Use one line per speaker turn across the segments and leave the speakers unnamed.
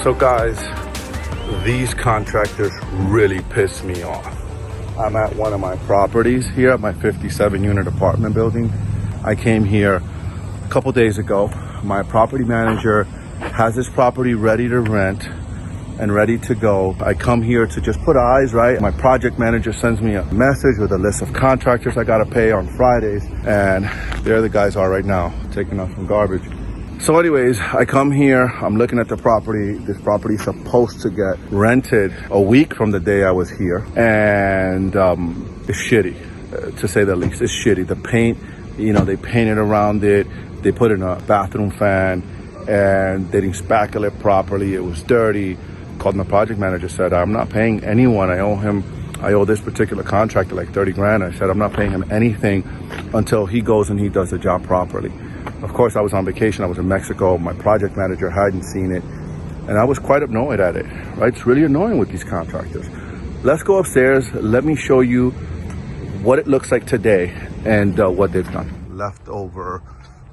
So guys, these contractors really piss me off. I'm at one of my properties here at my 57 unit apartment building. I came here a couple days ago. My property manager has this property ready to rent and ready to go. I come here to just put eyes, right? My project manager sends me a message with a list of contractors I gotta pay on Fridays, and there the guys are right now, taking out some garbage. So anyways, I come here, I'm looking at the property. This property is supposed to get rented a week from the day I was here, and it's shitty, to say the least. It's shitty. The paint, you know, they painted around it, they put in a bathroom fan, and they didn't spackle it properly. It was dirty. Called my project manager, said, I'm not paying anyone. I owe this particular contractor like 30 grand. I said, I'm not paying him anything until he goes and he does the job properly. Of course, I was on vacation. I was in Mexico. My project manager hadn't seen it, and I was quite annoyed at it, right? It's really annoying with these contractors. Let's go upstairs. Let me show you what it looks like today and what they've done. Leftover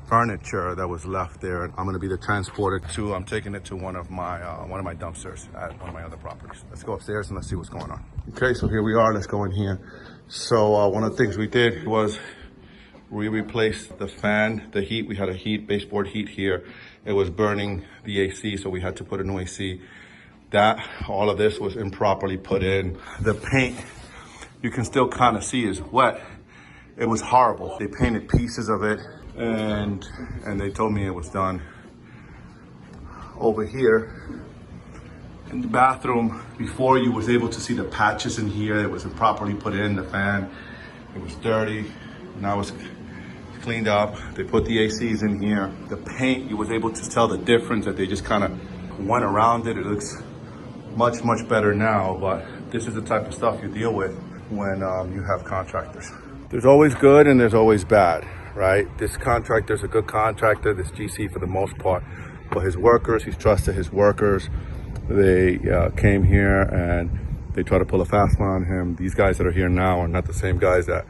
furniture that was left there, I'm going to be transported to, I'm taking it to one of my dumpsters at one of my other properties. Let's go upstairs and let's see what's going on. Okay, so here we are. Let's go in here. So one of the things we did was we replaced the fan, the heat. We had a baseboard heat here. It was burning the AC, so we had to put a new AC. All of this was improperly put in. The paint, you can still kind of see is wet. It was horrible. They painted pieces of it, and they told me it was done. Over here in the bathroom, before you was able to see the patches in here. It was improperly put in, the fan. It was dirty. Now it's cleaned up. They put the ACs in here. The paint, you was able to tell the difference, that they just kind of went around it. It looks much, much better now, but this is the type of stuff you deal with when you have contractors. There's always good and there's always bad, right? This contractor's a good contractor, this GC for the most part, but his workers, he's trusted his workers. They came here and they try to pull a fast one on him. These guys that are here now are not the same guys that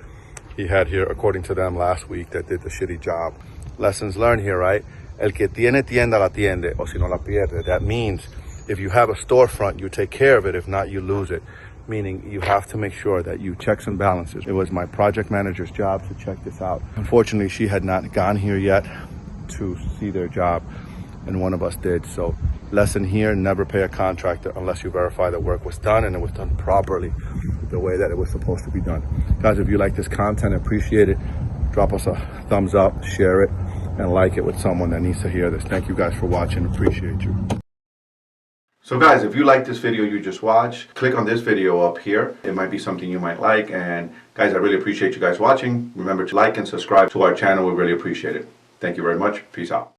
he had here, according to them, last week, that did the shitty job. Lessons learned here, right? El que tiene tienda la tiende, o si no la pierde. That means if you have a storefront, you take care of it. If not, you lose it. Meaning you have to make sure that you checks and balances. It was my project manager's job to check this out. Unfortunately, she had not gone here yet to see their job, and one of us did. So lesson here, never pay a contractor unless you verify the work was done and it was done properly, the way that it was supposed to be done. Guys, if you like this content, appreciate it. Drop us a thumbs up, share it, and like it with someone that needs to hear this. Thank you guys for watching. Appreciate you. So guys, if you like this video you just watched, click on this video up here. It might be something you might like. And guys, I really appreciate you guys watching. Remember to like and subscribe to our channel. We really appreciate it. Thank you very much. Peace out.